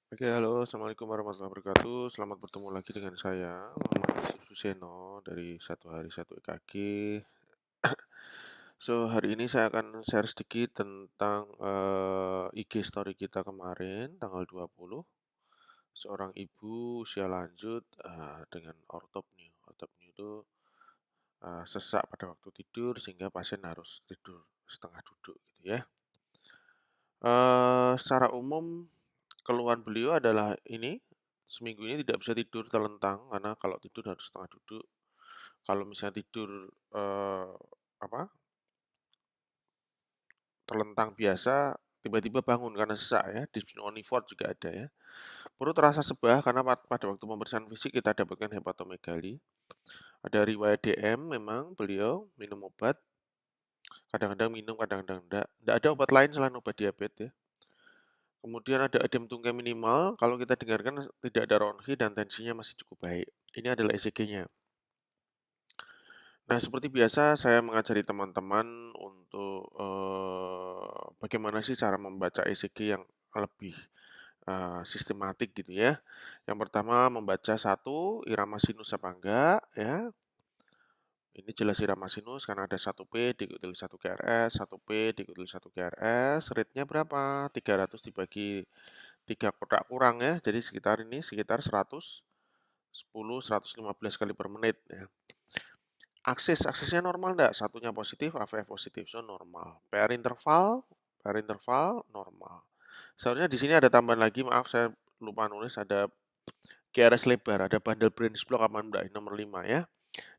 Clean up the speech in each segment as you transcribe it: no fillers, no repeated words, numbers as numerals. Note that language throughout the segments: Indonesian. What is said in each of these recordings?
Oke, halo, Assalamualaikum warahmatullahi wabarakatuh. Selamat bertemu lagi dengan saya, Muhammad Suseno dari Satu Hari Satu EKG. So, hari ini saya akan share sedikit tentang IG story kita kemarin, tanggal 20. Seorang ibu usia lanjut dengan ortopnea. Ortopnea itu sesak pada waktu tidur sehingga pasien harus tidur setengah duduk gitu ya. Secara umum keluhan beliau adalah ini, seminggu ini tidak bisa tidur telentang karena kalau tidur harus setengah duduk. Kalau misalnya tidur eh, apa telentang biasa, tiba-tiba bangun karena sesak ya. Dyspnea onivort juga ada ya. Perut terasa sebah karena pada waktu pemeriksaan fisik kita dapatkan hepatomegali. Ada riwayat DM, memang beliau minum obat. Kadang-kadang minum, kadang-kadang enggak. Enggak ada obat lain selain obat diabetes ya. Kemudian ada edem tungkai minimal, kalau kita dengarkan tidak ada ronchi dan tensinya masih cukup baik. Ini adalah ECG-nya. Nah, seperti biasa saya mengajari teman-teman untuk bagaimana sih cara membaca ECG yang lebih sistematik gitu ya. Yang pertama membaca satu irama sinus apa enggak ya. Ini jelas irama sinus karena ada 1P diikuti 1 QRS, 1P diikuti 1 QRS. Rate-nya berapa? 300 dibagi 3 kotak kurang ya. Jadi sekitar 110 115 kali per menit ya. Aksesnya normal enggak? Satunya positif, AVF positif, so normal. PR interval normal. Seharusnya di sini ada tambahan lagi, maaf saya lupa nulis, ada QRS lebar, ada bundle branch block apa enggak, nomor 5 ya.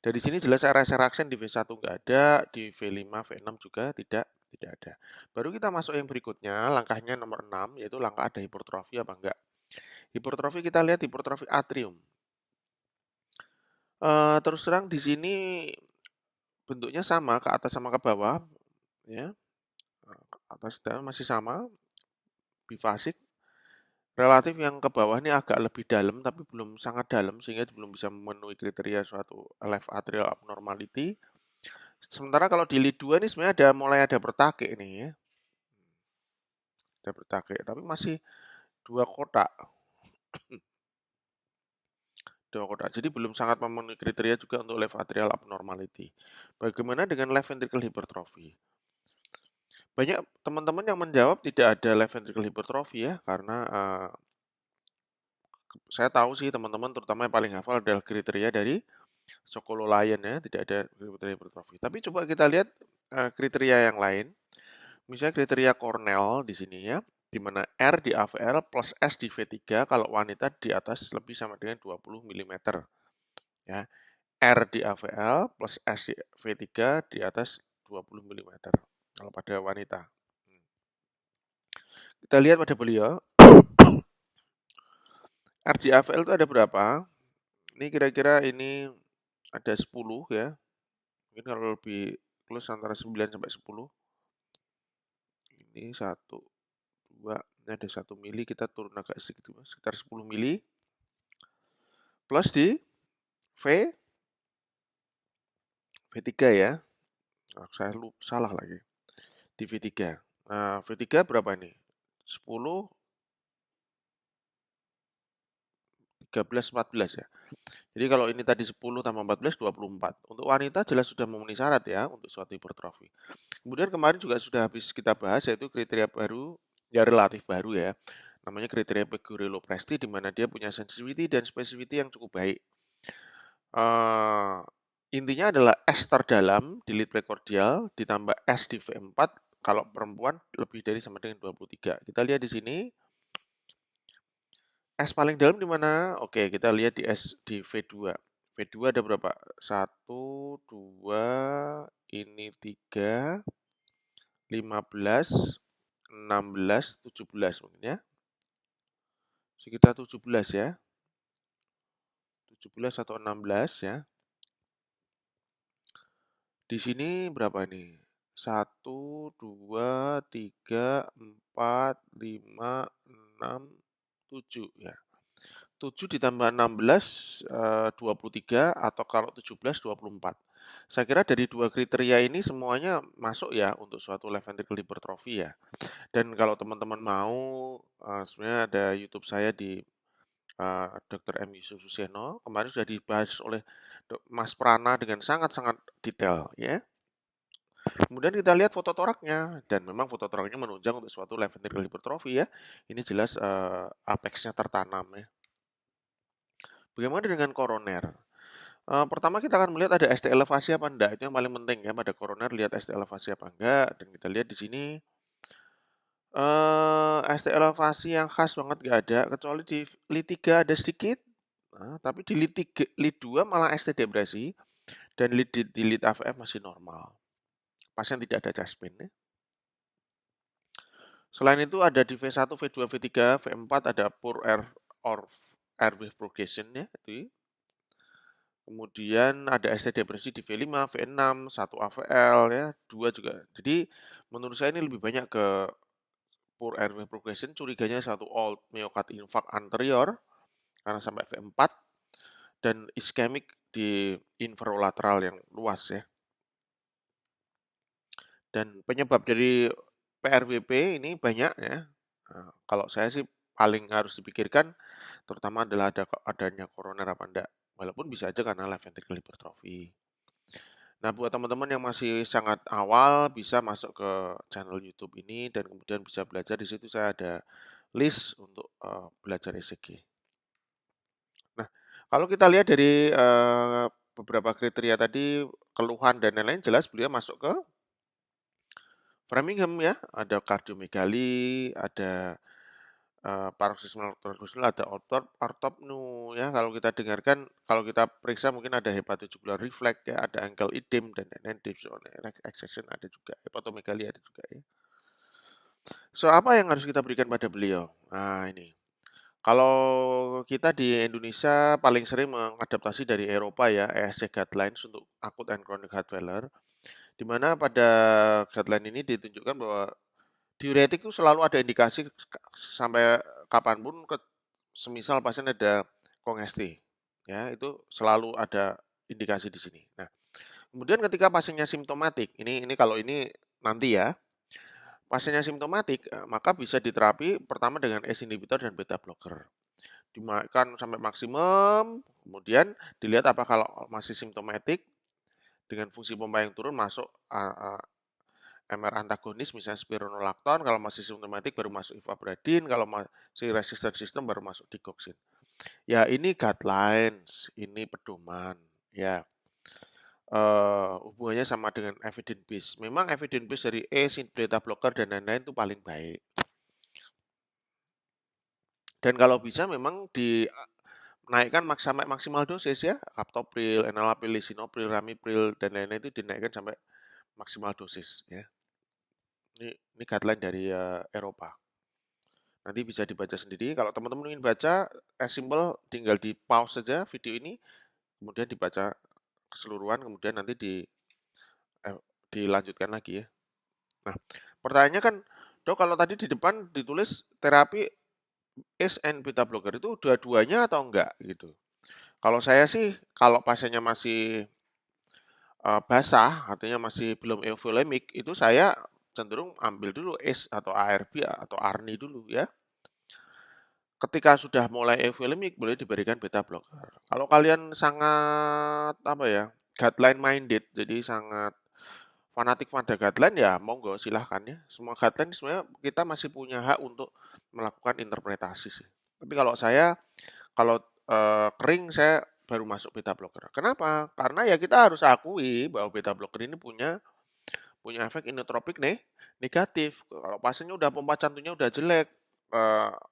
Dari sini jelas RSR aksen di V1 enggak ada, di V5, V6 juga tidak ada. Baru kita masuk yang berikutnya, langkahnya nomor 6, yaitu langkah ada hipertrofi apa enggak. Hipertrofi kita lihat hipertrofi atrium. Terus terang di sini bentuknya sama, ke atas sama ke bawah, ya. Atas dan masih sama, bifasik. Relatif yang ke bawah ini agak lebih dalam, tapi belum sangat dalam, sehingga belum bisa memenuhi kriteria suatu left atrial abnormality. Sementara kalau di lead 2 ini sebenarnya mulai ada bertakik nih ya. Ada bertakik, tapi masih dua kotak. Dua kotak. Jadi belum sangat memenuhi kriteria juga untuk left atrial abnormality. Bagaimana dengan left ventricle hypertrophy? Banyak teman-teman yang menjawab tidak ada left ventricle hypertrophy ya, karena saya tahu sih teman-teman terutama yang paling hafal adalah kriteria dari Sokolo Lion ya, tidak ada kriteria hypertrophy. Tapi coba kita lihat kriteria yang lain. Misalnya kriteria Cornell di sini ya, di mana R di AVL plus S di V3 kalau wanita di atas lebih sama dengan 20 mm. Ya. R di AVL plus S di V3 di atas 20 mm kalau pada wanita. Kita lihat pada beliau, R di AVL itu ada berapa? Ini kira-kira ini ada 10 ya. Mungkin kalau lebih close antara 9 sampai 10. Ini 1, 2, ini ada 1 mili, kita turun agak sedikit, sekitar 10 mili. Plus di V3 ya. Saya salah lagi. Di V3. Nah, V3 berapa ini? 10, 13, 14 ya. Jadi kalau ini tadi 10 tambah 14, 24. Untuk wanita jelas sudah memenuhi syarat ya untuk suatu hipertrofi. Kemudian kemarin juga sudah habis kita bahas yaitu kriteria baru, ya relatif baru ya. Namanya kriteria Pegorello-Presti di mana dia punya sensitivity dan specificity yang cukup baik. Intinya adalah S terdalam di lead precordial ditambah S di V4 kalau perempuan lebih dari sama dengan 23. Kita lihat di sini S paling dalam di mana? Oke, kita lihat di S di V2. V2 ada berapa? 1, 2, ini 3, 15, 16, 17 mungkin ya. Sekitar 17 ya. 17 atau 16 ya. Di sini berapa nih? 1, 2, 3, 4, 5, 6, 7 ya. 7 ditambah 16, 23 atau kalau 17, 24. Saya kira dari dua kriteria ini semuanya masuk ya untuk suatu left ventricle hypertrophy ya. Dan kalau teman-teman mau, sebenarnya ada YouTube saya di Dr. M. Yusuf Suseno, kemarin sudah dibahas oleh Mas Prana dengan sangat-sangat detail ya. Kemudian kita lihat foto toraknya, dan memang foto toraknya menunjang untuk suatu left ventricle hypertrophy ya. Ini jelas apexnya tertanam ya. Bagaimana dengan koroner? Pertama kita akan melihat ada ST elevasi apa enggak, itu yang paling penting ya pada koroner, lihat ST elevasi apa enggak, dan kita lihat di sini ST elevasi yang khas banget nggak ada, kecuali di lead 3 ada sedikit. Nah, tapi di lead 2 malah ST depresi, dan di lead AVF masih normal. Pasien tidak ada chest pain ya. Selain itu ada di V1, V2, V3, V4 ada poor airway progression ya. Kemudian ada ST depresi di V5, V6, 1 AVL ya, 2 juga. Jadi menurut saya ini lebih banyak ke poor airway progression, curiganya satu old myocard infarct anterior karena sampai V4 dan ischemic di inferolateral yang luas ya. Dan penyebab dari PRWP ini banyak ya. Nah, kalau saya sih paling harus dipikirkan terutama adalah adanya koroner apa enggak. Walaupun bisa aja karena left ventricle hypertrophy. Nah, buat teman-teman yang masih sangat awal bisa masuk ke channel YouTube ini dan kemudian bisa belajar di situ. Saya ada list untuk belajar ECG. Nah, kalau kita lihat dari beberapa kriteria tadi, keluhan dan lain-lain, jelas beliau masuk ke Framingham ya, ada kardiomegali, ada paroxysmal nocturnal, ada ortopnu ya. Kalau kita dengarkan, kalau kita periksa mungkin ada hepatojugular reflex ya, ada ankle edem dan lain-lain, excision ada juga, hepatomegali ada juga ya. So, apa yang harus kita berikan pada beliau? Nah, ini. Kalau kita di Indonesia paling sering mengadaptasi dari Eropa ya, ESC guidelines untuk acute and chronic heart failure, di mana pada guideline ini ditunjukkan bahwa diuretik itu selalu ada indikasi sampai kapanpun, semisal pasien ada kongesti, ya itu selalu ada indikasi di sini. Nah, kemudian ketika pasiennya simptomatik, ini kalau ini nanti ya, pasiennya simptomatik, maka bisa diterapi pertama dengan ACE inhibitor dan beta blocker. Dimakan sampai maksimum, kemudian dilihat apa kalau masih simptomatik dengan fungsi pompa yang turun masuk MR antagonis misalnya spironolakton, kalau masih simptomatik baru masuk ivabradin, kalau masih resistant system baru masuk digoxin. Ya ini guidelines, ini pedoman ya. Hubungannya sama dengan evidence base. Memang evidence base dari ACE, beta blocker dan lain-lain itu paling baik. Dan kalau bisa memang dinaikkan sampai maksimal dosis ya, captopril, enalapril, lisinopril, ramipril dan lain-lain itu dinaikkan sampai maksimal dosis ya. Ini guideline dari Eropa. Nanti bisa dibaca sendiri. Kalau teman-teman ingin baca, as simple tinggal di pause saja video ini, kemudian dibaca keseluruhan, kemudian nanti dilanjutkan lagi ya. Nah, pertanyaannya kan, dok kalau tadi di depan ditulis terapi ACE and beta blocker itu dua-duanya atau enggak gitu. Kalau saya sih, kalau pasiennya masih basah, artinya masih belum euvolemic, itu saya cenderung ambil dulu ACE atau ARB atau ARNI dulu ya. Ketika sudah mulai euvolemic boleh diberikan beta blocker. Kalau kalian sangat apa ya, guideline minded, jadi sangat fanatik pada guideline ya monggo silahkan ya. Semua guideline sebenarnya kita masih punya hak untuk melakukan interpretasi sih. Tapi kalau saya kalau kering saya baru masuk beta blocker. Kenapa? Karena ya kita harus akui bahwa beta blocker ini punya efek inotropik negatif. Kalau pasiennya udah pompa jantungnya udah jelek,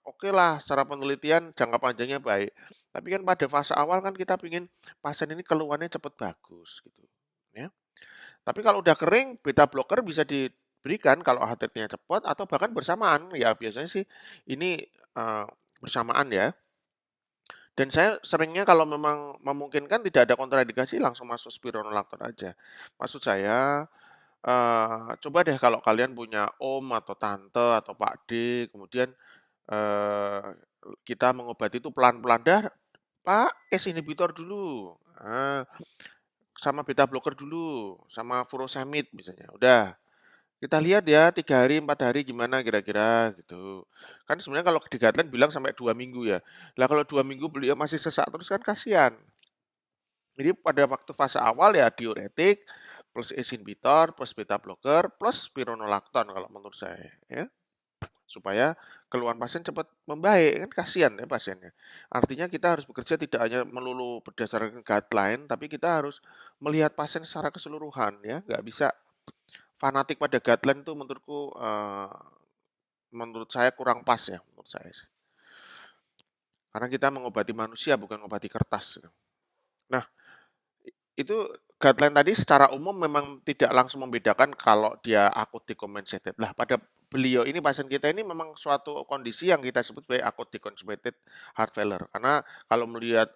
oke lah secara penelitian jangka panjangnya baik. Tapi kan pada fase awal kan kita pingin pasien ini keluhannya cepat bagus gitu. Ya. Tapi kalau udah kering, beta blocker bisa diberikan kalau HTT-nya cepat atau bahkan bersamaan. Ya biasanya sih ini bersamaan ya. Dan saya seringnya kalau memang memungkinkan tidak ada kontraindikasi langsung masuk spironolakton aja. Maksud saya coba deh kalau kalian punya om atau tante atau Pak D, kemudian eh, kita mengobati itu pelan-pelan dah, Pak, ACE inhibitor dulu. Nah, sama beta blocker dulu, sama furosemid misalnya. Udah, kita lihat ya 3 hari, 4 hari gimana kira-kira gitu. Kan sebenarnya kalau di guideline bilang sampai 2 minggu ya. Lah kalau 2 minggu beliau masih sesak terus kan kasihan. Jadi pada waktu fase awal ya diuretik plus ACE inhibitor plus beta blocker plus spironolakton kalau menurut saya ya, supaya keluhan pasien cepat membaik, kan kasihan ya pasiennya. Artinya kita harus bekerja tidak hanya melulu berdasarkan guideline, tapi kita harus melihat pasien secara keseluruhan ya, nggak bisa fanatik pada guideline itu menurutku menurut saya kurang pas ya menurut saya sih. Karena kita mengobati manusia bukan mengobati kertas. Nah, itu guideline tadi secara umum memang tidak langsung membedakan kalau dia akut decompensated. Lah pada beliau ini pasien kita ini memang suatu kondisi yang kita sebut sebagai akut decompensated heart failure. Karena kalau melihat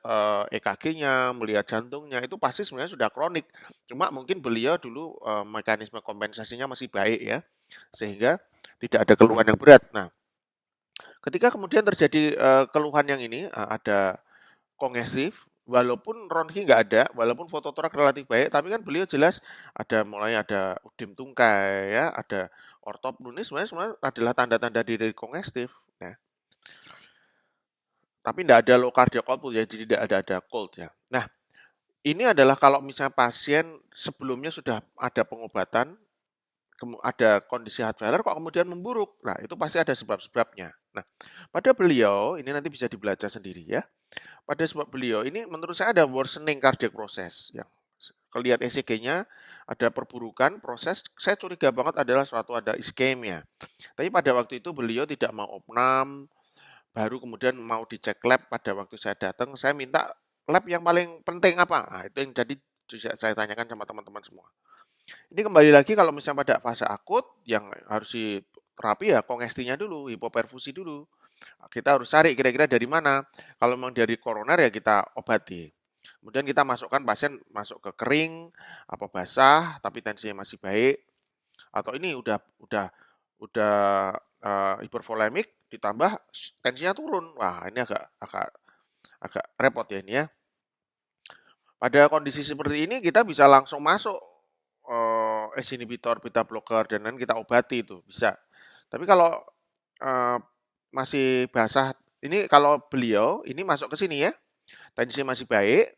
EKG-nya, melihat jantungnya itu pasti sebenarnya sudah kronik. Cuma mungkin beliau dulu mekanisme kompensasinya masih baik ya, sehingga tidak ada keluhan yang berat. Nah, ketika kemudian terjadi keluhan yang ini ada kongesif, walaupun ronki nggak ada, walaupun fototorak relatif baik, tapi kan beliau jelas mulai ada udim tungkai, ya, ada ortopnea, ini sebenarnya adalah tanda-tanda dari kongestif. Ya. Tapi tidak ada low cardiac output ya, jadi tidak ada cold ya. Nah, ini adalah kalau misalnya pasien sebelumnya sudah ada pengobatan, ada kondisi heart failure kok kemudian memburuk. Nah, itu pasti ada sebab-sebabnya. Nah, pada beliau, ini nanti bisa dibaca sendiri ya. Pada sebab beliau ini menurut saya ada worsening cardiac process yang kelihat ECG-nya ada perburukan proses, saya curiga banget adalah suatu ada iskemia. Tapi pada waktu itu beliau tidak mau opnam, baru kemudian mau dicek lab pada waktu saya datang, saya minta lab yang paling penting apa? Nah, itu yang jadi saya tanyakan sama teman-teman semua. Ini kembali lagi kalau misalnya pada fase akut yang harus diterapi ya kongestinya dulu, hipoperfusi dulu. Kita harus cari kira-kira dari mana. Kalau memang dari koroner ya kita obati. Kemudian kita masukkan pasien masuk ke kering, apa basah, tapi tensinya masih baik. Atau ini udah hipervolemik ditambah tensinya turun. Wah, ini agak repot ya ini ya. Pada kondisi seperti ini kita bisa langsung masuk ACE inhibitor, beta blocker dan lain kita obati itu bisa. Tapi kalau masih basah, ini kalau beliau ini masuk ke sini ya, tensi masih baik,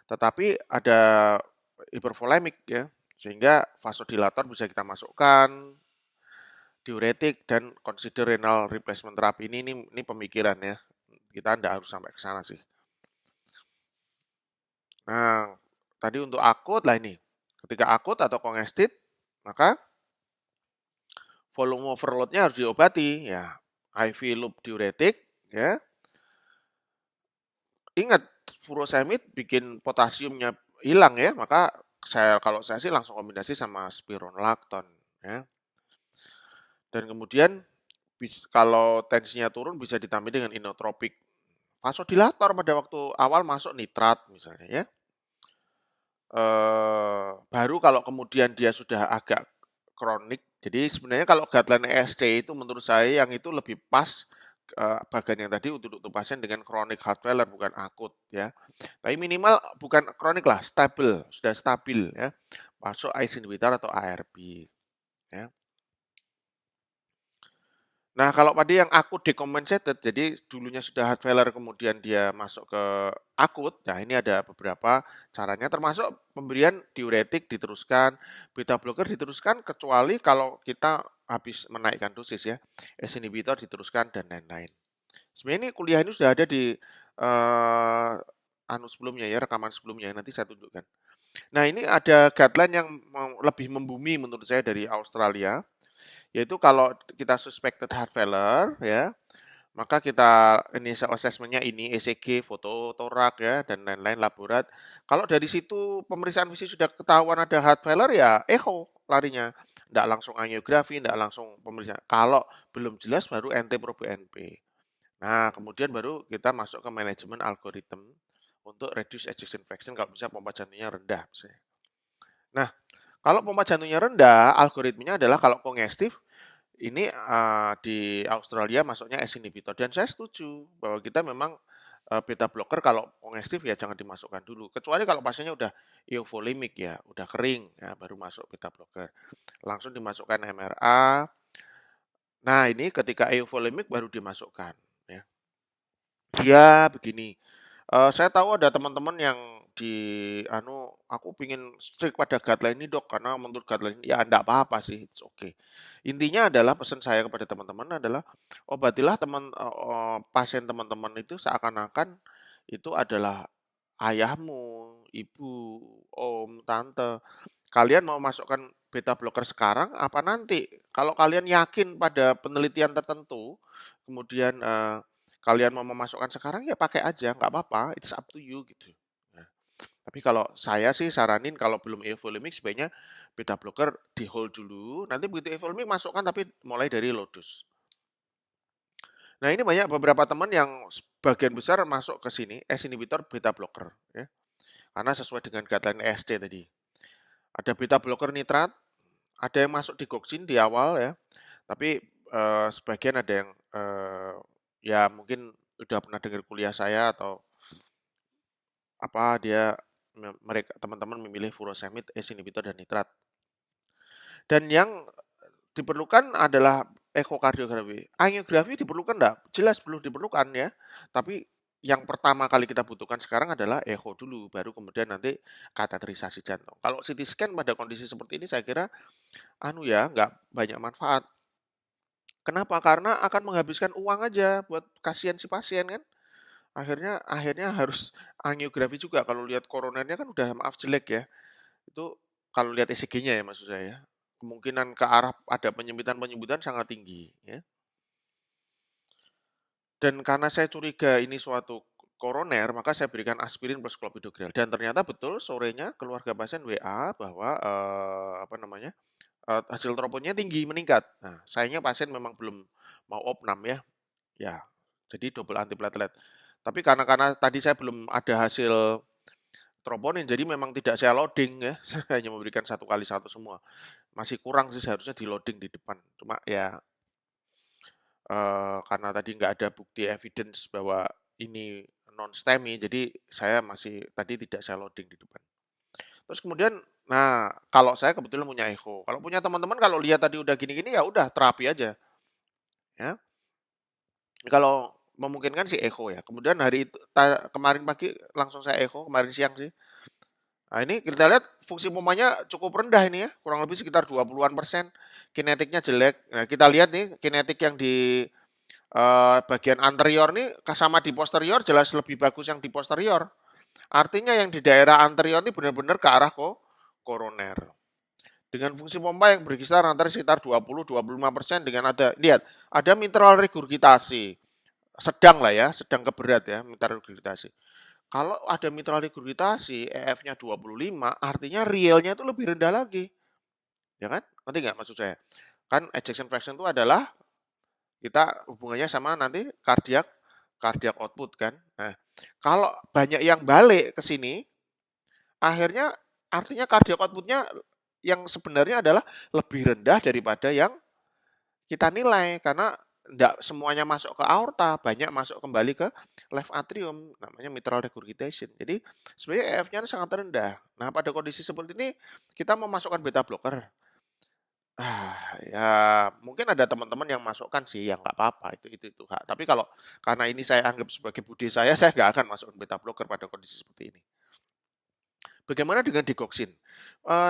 tetapi ada hipervolemik ya, sehingga vasodilator bisa kita masukkan, diuretik dan consider renal replacement therapy ini pemikiran ya, kita tidak harus sampai ke sana sih. Nah, tadi untuk akut lah ini, ketika akut atau congested, maka volume overload-nya harus diobati ya, IV loop diuretik ya. Ingat furosemid bikin potasiumnya hilang ya, maka kalau saya sih langsung kombinasi sama spironolakton ya. Dan kemudian kalau tensinya turun bisa ditambah dengan inotropik. Vasodilator pada waktu awal masuk nitrat misalnya ya. Baru kalau kemudian dia sudah agak kronik. Jadi sebenarnya kalau guideline ESC itu menurut saya yang itu lebih pas bagian yang tadi untuk pasien dengan chronic heart failure bukan akut ya. Tapi minimal bukan kronik lah, sudah stabil ya. Masuk ACE inhibitor atau ARB ya. Nah, kalau pada yang akut decompensated, jadi dulunya sudah heart failure kemudian dia masuk ke akut, nah ini ada beberapa caranya termasuk pemberian diuretik diteruskan, beta blocker diteruskan kecuali kalau kita habis menaikkan dosis ya, ACE inhibitor diteruskan dan lain-lain. Sebenarnya ini kuliah ini sudah ada di sebelumnya ya, rekaman sebelumnya nanti saya tunjukkan. Nah, ini ada guideline yang lebih membumi menurut saya dari Australia, yaitu kalau kita suspected heart failure ya, maka kita initial assessment-nya ini ECG, foto torak ya dan lain-lain laborat. Kalau dari situ pemeriksaan fisik sudah ketahuan ada heart failure ya echo larinya. Tidak langsung angiografi, tidak langsung pemeriksaan. Kalau belum jelas baru NT-proBNP. Nah, kemudian baru kita masuk ke manajemen algoritma untuk reduce ejection fraction kalau bisa pompa jantungnya rendah misalnya. Nah, kalau pompa jantungnya rendah, algoritmenya adalah kalau kongestif ini di Australia masuknya ACE inhibitor dan saya setuju bahwa kita memang beta blocker kalau kongestif ya jangan dimasukkan dulu. Kecuali kalau pasiennya udah euvolemik ya, udah kering ya baru masuk beta blocker. Langsung dimasukkan MRA. Nah, ini ketika euvolemik baru dimasukkan ya. Dia begini, saya tahu ada teman-teman yang di aku pingin strict pada guideline ini dok, karena menurut guideline ya enggak apa-apa sih, it's okay. Intinya adalah pesan saya kepada teman-teman adalah obatilah pasien teman-teman itu seakan-akan itu adalah ayahmu, ibu, om, tante. Kalian mau masukkan beta blocker sekarang apa nanti? Kalau kalian yakin pada penelitian tertentu, kemudian kalian mau memasukkan sekarang ya pakai aja, nggak apa-apa, it's up to you gitu. Nah, tapi kalau saya sih saranin kalau belum euvolemik sebaiknya beta blocker di hold dulu, nanti begitu euvolemik masukkan tapi mulai dari low dose. Nah ini banyak beberapa teman yang sebagian besar masuk ke sini, S inhibitor beta blocker ya, karena sesuai dengan guideline ESD tadi. Ada beta blocker nitrat, ada yang masuk digoxin di awal ya, tapi sebagian ada yang ya mungkin udah pernah dengar kuliah saya atau apa dia mereka teman-teman memilih furosemid, ACE inhibitor dan nitrat. Dan yang diperlukan adalah ekokardiografi. Angiografi diperlukan enggak? Jelas belum diperlukan ya. Tapi yang pertama kali kita butuhkan sekarang adalah echo dulu, baru kemudian nanti kateterisasi jantung. Kalau CT scan pada kondisi seperti ini saya kira nggak banyak manfaat. Kenapa? Karena akan menghabiskan uang aja buat kasihan si pasien kan. Akhirnya harus angiografi juga. Kalau lihat koronernya kan udah maaf jelek ya. Itu kalau lihat ECG-nya ya maksud saya. Kemungkinan ke arah ada penyempitan sangat tinggi ya. Dan karena saya curiga ini suatu koroner, maka saya berikan aspirin plus clopidogrel. Dan ternyata betul sorenya keluarga pasien WA bahwa hasil troponnya tinggi meningkat. Nah, sayangnya pasien memang belum mau opnam ya. Ya, jadi double antiplatelet. Tapi karena tadi saya belum ada hasil troponin, jadi memang tidak saya loading ya. Saya hanya memberikan 1x1 semua. Masih kurang sih seharusnya di loading di depan. Cuma ya karena tadi nggak ada bukti evidence bahwa ini non STEMI, jadi saya masih tadi tidak saya loading di depan. Terus kemudian, nah kalau saya kebetulan punya echo. Kalau punya teman-teman kalau lihat tadi udah gini-gini ya udah terapi aja, ya. Kalau memungkinkan sih echo ya. Kemudian hari itu kemarin pagi langsung saya echo, kemarin siang sih. Nah ini kita lihat fungsi pompanya cukup rendah ini ya, kurang lebih sekitar 20-an%. Kinetiknya jelek. Nah kita lihat nih kinetik yang di bagian anterior nih sama di posterior jelas lebih bagus yang di posterior. Artinya yang di daerah anterior ini benar-benar ke arah koroner. Dengan fungsi pompa yang berkisar antara sekitar 20-25% dengan ada mitral regurgitasi. Sedang lah ya, sedang ke berat ya mitral regurgitasi. Kalau ada mitral regurgitasi, EF-nya 25, artinya realnya itu lebih rendah lagi. Ya kan? Ngerti nggak maksud saya? Kan ejection fraction itu adalah kita hubungannya sama nanti cardiac output kan. Nah, kalau banyak yang balik ke sini, akhirnya artinya cardiac outputnya yang sebenarnya adalah lebih rendah daripada yang kita nilai karena tidak semuanya masuk ke aorta, banyak masuk kembali ke left atrium, namanya mitral regurgitation. Jadi sebenarnya EF-nya sangat rendah. Nah, pada kondisi seperti ini kita memasukkan beta blocker. Ya mungkin ada teman-teman yang masukkan sih, yang nggak apa-apa itu hak. Tapi kalau karena ini saya anggap sebagai budi saya nggak akan masukkan beta blocker pada kondisi seperti ini. Bagaimana dengan digoxin?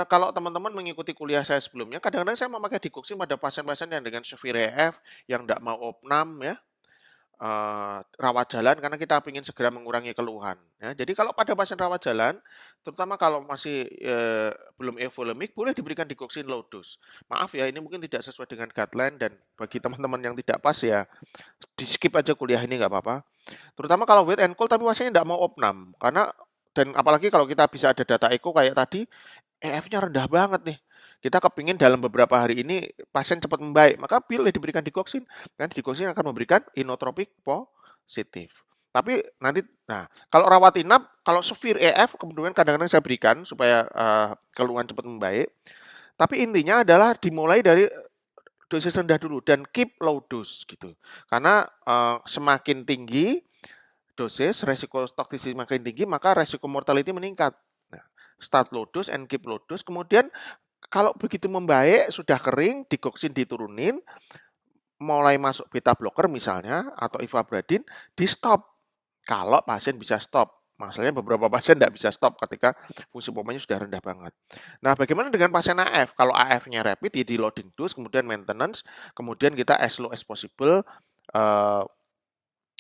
Kalau teman-teman mengikuti kuliah saya sebelumnya, kadang-kadang saya memakai digoxin pada pasien-pasien yang dengan severe EF, yang tidak mau opnam ya, rawat jalan karena kita ingin segera mengurangi keluhan. Ya. Jadi kalau pada pasien rawat jalan, terutama kalau masih belum euvolemik, boleh diberikan digoxin low dose. Maaf ya, ini mungkin tidak sesuai dengan guideline dan bagi teman-teman yang tidak pas ya, di skip aja kuliah ini nggak apa-apa. Terutama kalau wait and cold tapi pasiennya tidak mau opnam, karena dan apalagi kalau kita bisa ada data echo kayak tadi, EF-nya rendah banget nih. Kita kepingin dalam beberapa hari ini pasien cepat membaik, maka boleh diberikan digoxin. Dan digoxin akan memberikan inotropik positif. Tapi nanti, kalau rawat inap, kalau severe EF, kemudian kadang-kadang saya berikan supaya keluhan cepat membaik. Tapi intinya adalah dimulai dari dosis rendah dulu dan keep low dose gitu. Karena semakin tinggi dosis, resiko toksisitas makin tinggi, maka resiko mortality meningkat. Nah, start low dose and keep low dose. Kemudian kalau begitu membaik, sudah kering, digoxin diturunin, mulai masuk beta blocker misalnya, atau ivabradin, di stop. Kalau pasien bisa stop. Masalahnya beberapa pasien tidak bisa stop ketika fungsi pompanya sudah rendah banget. Nah, bagaimana dengan pasien AF? Kalau AF-nya rapid, ya di loading dose, kemudian maintenance, kemudian kita as low as possible,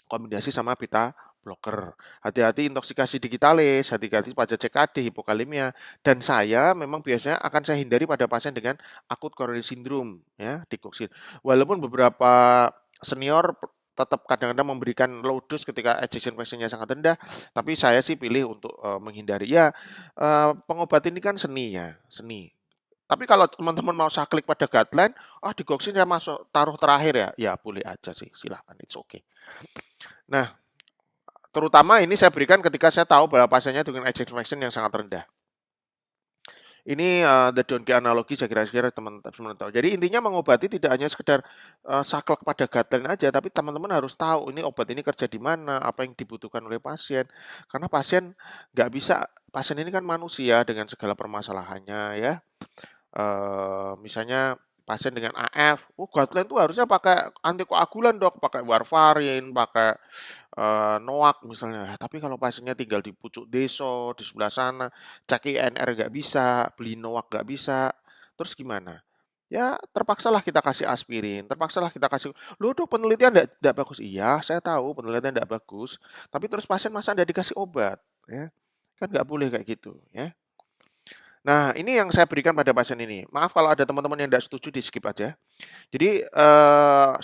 kombinasi sama beta blocker. Hati-hati intoksikasi digitalis, hati-hati pada CKD, hipokalemia. Dan saya memang biasanya akan saya hindari pada pasien dengan akut coronary syndrome, ya, digoxin. Walaupun beberapa senior tetap kadang-kadang memberikan low dose ketika ejection fraction-nya sangat rendah, tapi saya sih pilih untuk menghindari. Ya, pengobat ini kan seni ya, seni. Tapi kalau teman-teman mau saklik pada guideline, digoxin saya masuk taruh terakhir ya, ya boleh aja sih, silahkan, it's okay. Nah, terutama ini saya berikan ketika saya tahu bahwa pasiennya dengan ejection fraction yang sangat rendah. Ini the donkey analogi saya kira-kira teman-teman tahu. Jadi intinya mengobati tidak hanya sekedar saklek pada guideline aja, tapi teman-teman harus tahu ini obat ini kerja di mana, apa yang dibutuhkan oleh pasien. Karena pasien nggak bisa, pasien ini kan manusia dengan segala permasalahannya ya. Misalnya pasien dengan AF, guideline itu harusnya pakai antikoagulan dok, pakai warfarin, pakai NOAC misalnya. Tapi kalau pasiennya tinggal di pucuk deso, di sebelah sana, cek INR nggak bisa, beli NOAC nggak bisa, terus gimana? Ya terpaksalah kita kasih aspirin, terpaksalah kita kasih, loh dok penelitian tidak bagus. Iya, saya tahu penelitian tidak bagus, tapi terus pasien masa tidak dikasih obat, ya kan nggak boleh kayak gitu, ya. Nah, ini yang saya berikan pada pasien ini. Maaf kalau ada teman-teman yang tidak setuju, di skip aja. Jadi,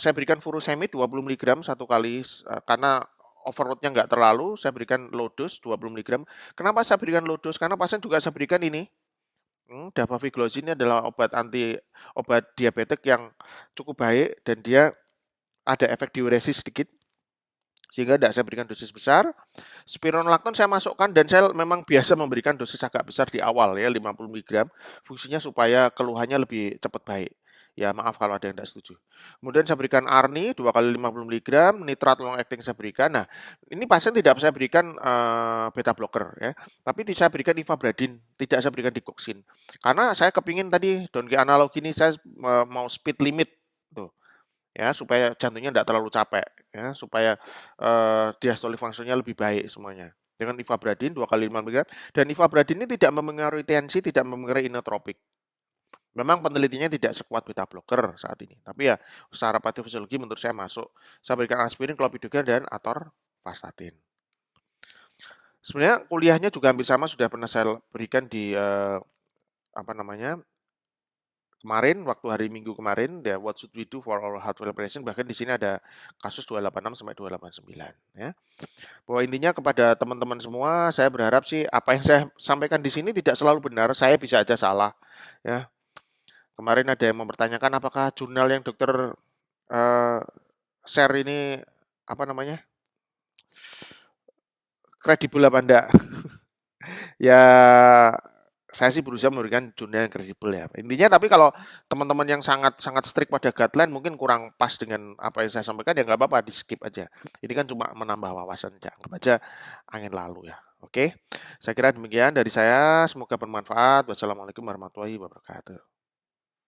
saya berikan furosemid 20 mg satu kali, karena overload-nya nggak terlalu, saya berikan low dose 20 mg. Kenapa saya berikan low dose? Karena pasien juga saya berikan ini, dapagliflozin ini adalah obat diabetik yang cukup baik dan dia ada efek diuresis sedikit, sehingga tidak saya berikan dosis besar. Spironolakton saya masukkan dan saya memang biasa memberikan dosis agak besar di awal ya, 50 mg. Fungsinya supaya keluhannya lebih cepat baik. Ya maaf kalau ada yang tidak setuju. Kemudian saya berikan ARNI 2 kali 50 mg, nitrat long acting saya berikan. Nah, ini pasien tidak saya berikan beta blocker ya, tapi saya berikan ivabradin, tidak saya berikan digoxin. Karena saya kepingin tadi donkey analogi ini saya mau speed limit tuh. Ya, supaya jantungnya tidak terlalu capek, ya, supaya diastolic fungsinya lebih baik semuanya. Dengan ivabradin 2 kali 5 mg, dan ivabradin ini tidak mempengaruhi tensi, tidak mempengaruhi inotropik. Memang penelitiannya tidak sekuat beta blocker saat ini, tapi ya secara patofisiologi menurut saya masuk. Saya berikan aspirin, clopidogrel, dan atorvastatin. Sebenarnya kuliahnya juga hampir sama, sudah pernah saya berikan di kemarin, waktu hari Minggu kemarin, ya what should we do for our heart valve prevention, bahkan di sini ada kasus 286 sampai 289 ya. Bahwa intinya kepada teman-teman semua, saya berharap sih apa yang saya sampaikan di sini tidak selalu benar, saya bisa aja salah ya. Kemarin ada yang mempertanyakan apakah jurnal yang dokter share ini kredibel apa enggak. Ya saya sih berusaha memberikan jurnal yang kredibel ya. Intinya tapi kalau teman-teman yang sangat strict pada guideline mungkin kurang pas dengan apa yang saya sampaikan, ya nggak apa-apa, di skip aja. Ini kan cuma menambah wawasan aja, anggap aja angin lalu ya. Oke, saya kira demikian dari saya, semoga bermanfaat. Wassalamualaikum warahmatullahi wabarakatuh.